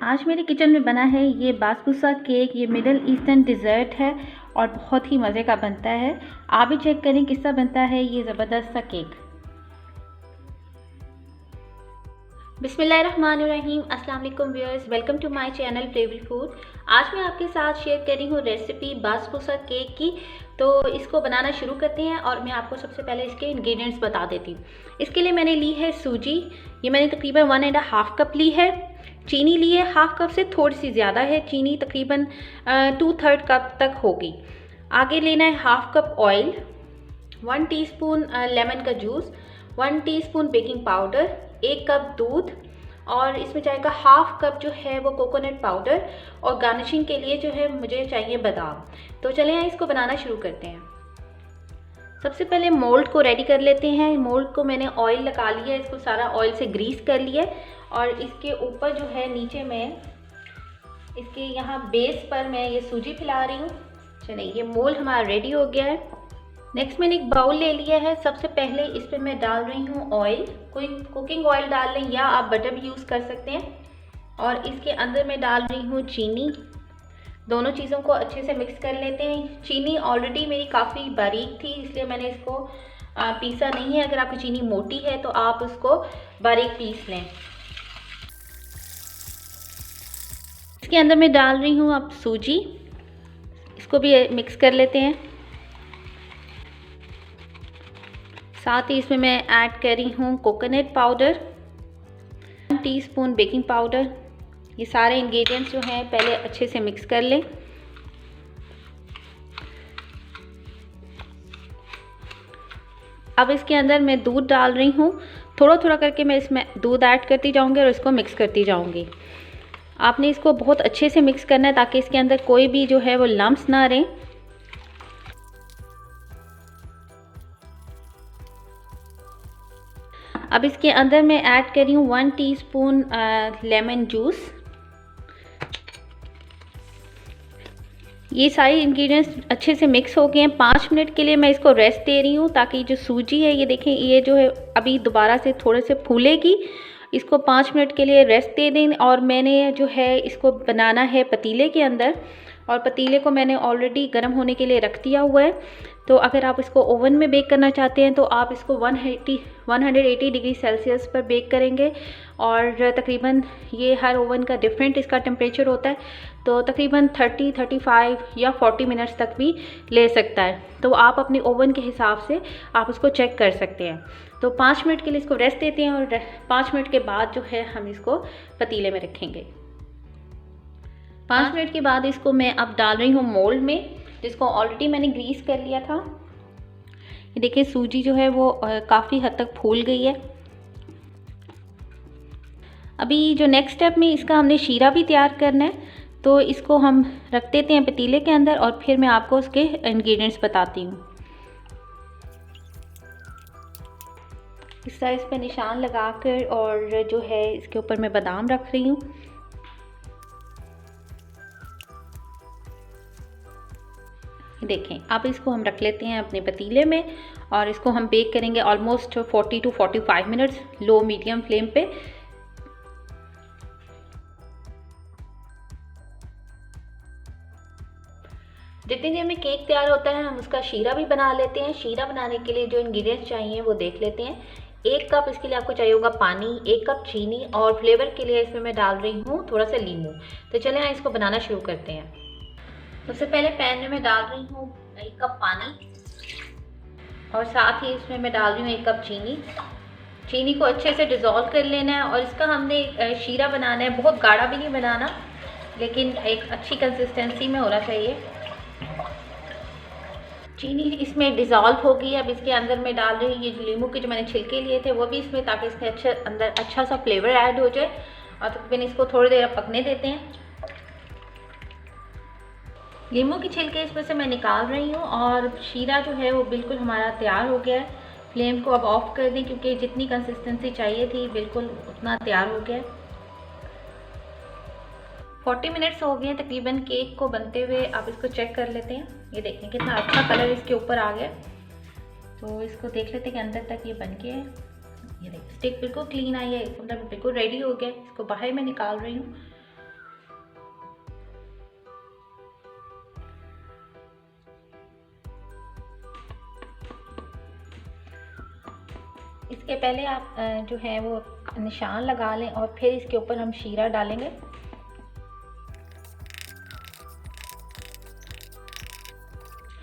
आज मेरे किचन में बना है ये बासबूसा केक। ये मिडल ईस्टर्न डिज़र्ट है और बहुत ही मज़े का बनता है। आप भी चेक करें किस तरह बनता है ये ज़बरदस्त सा केक। बिस्मिल्लाहिर्रहमानिर्रहीम। अस्सलाम वालेकुम viewers, welcome to my channel Flavory Food. आज मैं आपके साथ शेयर कर रही हूँ रेसिपी बासबूसा केक की। तो इसको बनाना शुरू करते हैं और मैं आपको सबसे पहले इसके इंग्रेडिएंट्स बता देती हूँ। इसके लिए मैंने ली है सूजी, ये मैंने तकरीबन 1.5 कप ली है। चीनी ली है, हाफ कप से थोड़ी सी ज़्यादा है चीनी, तकरीबन 2/3 कप तक होगी। आगे लेना है half cup oil, 1 teaspoon lemon का juice, 1 teaspoon baking powder, 1 cup दूध और इसमें जाएगा हाफ कप जो है वो कोकोनट पाउडर और गार्निशिंग के लिए जो है मुझे चाहिए बादाम। तो चलें इसको बनाना शुरू करते हैं। सबसे पहले मोल्ड को रेडी कर लेते हैं। मोल्ड को मैंने ऑयल लगा लिया है, इसको सारा ऑयल से ग्रीस कर लिया है और इसके ऊपर जो है नीचे में इसके यहाँ बेस पर मैं ये सूजी फैला रही हूँ। चलिए ये मोल्ड हमारा रेडी हो गया है। नेक्स्ट मैंने एक बाउल ले लिया है। सबसे पहले इस पर मैं डाल रही हूँ ऑयल, कोई कुकिंग ऑयल डाल लें या आप बटर भी यूज़ कर सकते हैं। और इसके अंदर मैं डाल रही हूँ चीनी। दोनों चीज़ों को अच्छे से मिक्स कर लेते हैं। चीनी ऑलरेडी मेरी काफ़ी बारीक थी इसलिए मैंने इसको पीसा नहीं है। अगर आपकी चीनी मोटी है तो आप उसको बारीक पीस लें। इसके अंदर मैं डाल रही हूँ अब सूजी, इसको भी मिक्स कर लेते हैं। साथ ही इसमें मैं ऐड कर रही हूँ coconut powder, 1 teaspoon baking powder. ये सारे इंग्रेडिएंट्स जो हैं पहले अच्छे से मिक्स कर लें। अब इसके अंदर मैं दूध डाल रही हूँ। थोड़ा थोड़ा करके मैं इसमें दूध ऐड करती जाऊँगी और इसको मिक्स करती जाऊँगी। आपने इसको बहुत अच्छे से मिक्स करना है ताकि इसके अंदर कोई भी जो है वो लम्प्स ना रहें। अब इसके अंदर मैं ऐड कर रही हूँ 1 टीस्पून लेमन जूस। ये सारे इंग्रेडिएंट्स अच्छे से मिक्स हो गए हैं। 5 मिनट के लिए मैं इसको रेस्ट दे रही हूँ ताकि जो सूजी है ये देखें ये जो है अभी दोबारा से थोड़े से फूलेगी। इसको 5 मिनट के लिए रेस्ट दे दें। और मैंने जो है इसको बनाना है पतीले के अंदर और पतीले को मैंने ऑलरेडी गर्म होने के लिए रख दिया हुआ है। तो अगर आप इसको ओवन में बेक करना चाहते हैं तो आप इसको 180 डिग्री सेल्सियस पर बेक करेंगे। और तकरीबन ये हर ओवन का डिफरेंट इसका टेम्परेचर होता है, तो तकरीबन 30, 35 या 40 मिनट्स तक भी ले सकता है। तो आप अपने ओवन के हिसाब से आप उसको चेक कर सकते हैं। तो 5 मिनट के लिए इसको रेस्ट देते हैं और 5 मिनट के बाद जो है हम इसको पतीले में रखेंगे। 5 मिनट के बाद इसको मैं अब डाल रही हूँ मोल्ड में, जिसको ऑलरेडी मैंने ग्रीस कर लिया था। ये देखिए सूजी जो है वो काफ़ी हद तक फूल गई है। अभी जो नेक्स्ट स्टेप में इसका हमने शीरा भी तैयार करना है, तो इसको हम रख देते हैं पतीले के अंदर और फिर मैं आपको उसके इंग्रेडिएंट्स बताती हूँ। इस तरह इस पर निशान लगाकर और जो है इसके ऊपर मैं बादाम रख रही हूँ। देखें अब इसको हम रख लेते हैं अपने पतीले में और इसको हम बेक करेंगे almost 40 to 45 minutes low medium flame पे। जितनी देर में केक तैयार होता है हम उसका शीरा भी बना लेते हैं। शीरा बनाने के लिए जो इंग्रेडिएंट्स चाहिए वो देख लेते हैं। 1 कप इसके लिए आपको चाहिए होगा पानी, 1 कप चीनी और फ्लेवर के लिए इसमें मैं डाल रही हूँ थोड़ा सा नींबू। तो चलें इसको बनाना शुरू करते हैं। सबसे पहले पैन में मैं डाल रही हूँ 1 कप पानी और साथ ही इसमें मैं डाल रही हूँ 1 कप चीनी। चीनी को अच्छे से डिज़ोल्व कर लेना है और इसका हमने शीरा बनाना है। बहुत गाढ़ा भी नहीं बनाना, लेकिन एक अच्छी कंसिस्टेंसी में होना चाहिए। चीनी इसमें डिज़ोल्व होगी। अब इसके अंदर मैं डाल रही हूँ ये नींबू के जो मैंने छिलके लिए थे वो भी इसमें, ताकि इसके अंदर अच्छा सा फ्लेवर ऐड हो जाए। और तकरीबन इसको थोड़ी देर पकने देते हैं। नींबू की छिलके इसमें से मैं निकाल रही हूँ और शीरा जो है वो बिल्कुल हमारा तैयार हो गया है। फ्लेम को अब ऑफ कर दें क्योंकि जितनी कंसिस्टेंसी चाहिए थी बिल्कुल उतना तैयार हो गया है। 40 मिनट्स हो गए हैं तकरीबन केक को बनते हुए। आप इसको चेक कर लेते हैं। ये देखें कितना अच्छा कलर इसके ऊपर आ गया। तो इसको देख लेते हैं कि अंदर तक ये बन के है। ये देखिए स्टिक बिल्कुल क्लीन आई है, मतलब बिल्कुल रेडी हो गया। इसको बाहर में निकाल रही हूँ इसके पहले आप जो है वो निशान लगा लें और फिर इसके ऊपर हम शीरा डालेंगे।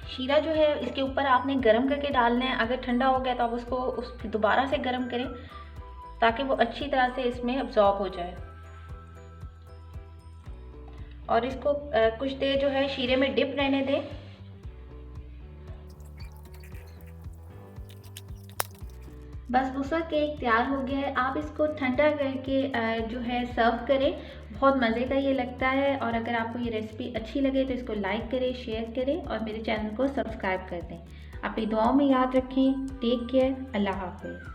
शीरा जो है इसके ऊपर आपने गरम करके डालना है। अगर ठंडा हो गया तो आप उसको दोबारा से गरम करें ताकि वो अच्छी तरह से इसमें अब्जॉर्ब हो जाए। और इसको कुछ देर जो है शीरे में डिप रहने दें। बसबूसा केक तैयार हो गया है। आप इसको ठंडा करके जो है सर्व करें। बहुत मज़े का ये लगता है। और अगर आपको ये रेसिपी अच्छी लगे तो इसको लाइक करें, शेयर करें और मेरे चैनल को सब्सक्राइब कर दें। अपनी दुआओं में याद रखें। Take care. अल्लाह हाफ़िज़।